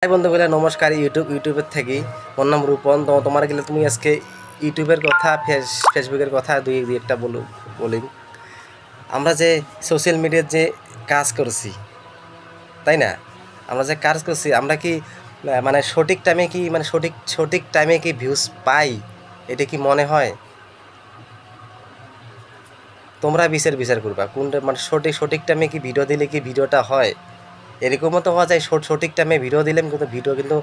High বন্ধুগুলো, নমস্কার। ইউটিউবের থেকে মোর নাম রূপন। তো তোমার গেলে তুমি আজকে ইউটিউবের কথা ফেসবুকের কথা দুই একটা বলি। আমরা যে সোশ্যাল মিডিয়ার যে কাজ করছি, তাই না? আমরা যে কাজ করছি, আমরা কি মানে সঠিক টাইমে কি মানে সঠিক টাইমে কি ভিউজ পাই? এটা কি মনে হয়? তোমরা বিচার করবা কোনটা মানে সঠিক টাইমে কি ভিডিও দিলে কি ভিডিওটা হয়? এরকমও তো হওয়া যায় সঠিক টাইমে ভিডিও দিলাম কিন্তু ভিডিও কিন্তু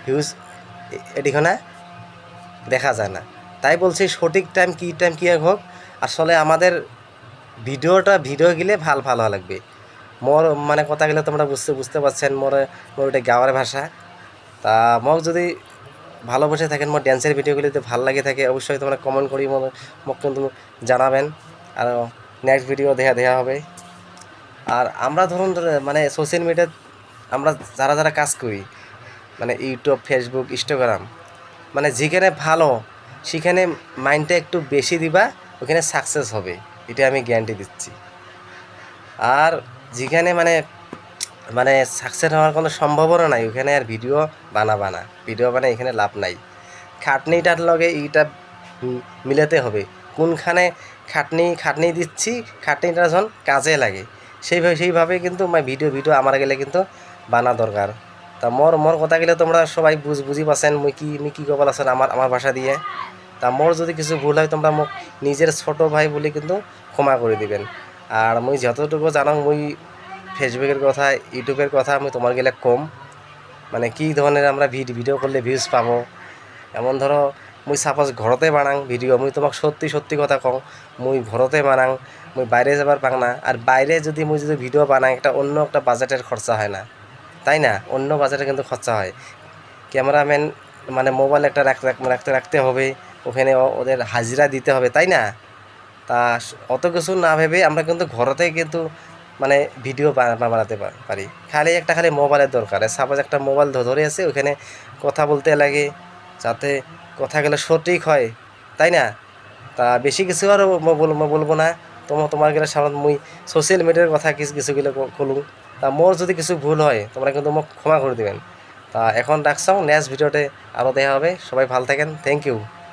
ভিউজ এটিখানে দেখা যায় না। তাই বলছি সঠিক টাইম কী হোক, আসলে আমাদের ভিডিও গেলে ভালো লাগবে। মোর মানে কথা গেলে তোমরা বুঝতে পারছেন, মোর এটা গাঁওয়ার ভাষা। তা মোক যদি ভালোবাসে থাকেন, মোর ড্যান্সের ভিডিওগুলি যদি ভালো লাগে থাকে, অবশ্যই তোমরা কমেন্ট করি মোক কিন্তু জানাবেন। আর নেক্সট ভিডিও দেওয়া হবে। আর আমরা ধরুন মানে সোশ্যাল মিডিয়াত আমরা যারা কাজ করি, মানে ইউটিউব, ফেসবুক, ইনস্টাগ্রাম, মানে যেখানে ভালো সেখানে মাইন্ডটা একটু বেশি দিবা, ওখানে সাকসেস হবে, এটা আমি গ্যারান্টি দিচ্ছি। আর যেখানে মানে মানে সাকসেস হওয়ার কোনো সম্ভাবনা নাই, ওখানে আর ভিডিও বানায় এখানে লাভ নাই। খাটনিটার লগে এইটা মিলাতে হবে। কোনখানে খাটনি দিচ্ছি, খাটনিটা যখন কাজে লাগে সেইভাবে কিন্তু ভিডিও আমার গেলে কিন্তু বানা দরকার। তা মোর কথা গেলে তোমরা সবাই বুঝি পাচ্ছেন মুই কি কব আছেন আমার ভাষা দিয়ে। তা মোর যদি কিছু ভুল হয় তোমরা মোক নিজের ছোট ভাই বলে কিন্তু ক্ষমা করে দিবেন। আর মুই যতটুকু জানো, মুই ফেসবুকের কথা, ইউটিউবের কথা আমি তোমার গেলে কম, মানে কী ধরনের আমরা ভিডিও করলে ভিউজ পাবো। এমন ধরো মুই সাপোজ ঘরতে বানাং ভিডিও, মুই তোমাক সত্যি কথা কওঁ, মুই ঘরতে বানাং, মুই বাইরে যাবার পাং না। আর বাইরে যদি ভিডিও বানাই, অন্য একটা বাজেটের খরচা হয় না, তাই না? অন্য বাজেটে কিন্তু খরচা হয়। ক্যামেরাম্যান মানে মোবাইল একটা রাখতে হবে, ওখানে ওদের হাজিরা দিতে হবে, তাই না? তা অত কিছু না ভেবে আমরা কিন্তু ঘরতে কিন্তু মানে ভিডিও বানাতে পারি। খালি মোবাইলের দরকার। সাপোজ একটা মোবাইল ধরে আছে, ওখানে কথা বলতে লাগে, যাতে কথাগুলো সঠিক হয়, তাই না? তা বেশি কিছু আর বলবো না। তোমার গেলে সামনে মুই সোশ্যাল মিডিয়ার কথা কিছুগুলো কলুম। তা মোর যদি কিছু ভুল হয় তোমরা কিন্তু মোক ক্ষমা করে দিবেন। তা এখন রাখছাও, নেক্সট ভিডিওতে আরও দেখা হবে। সবাই ভালো থাকেন, থ্যাংক ইউ।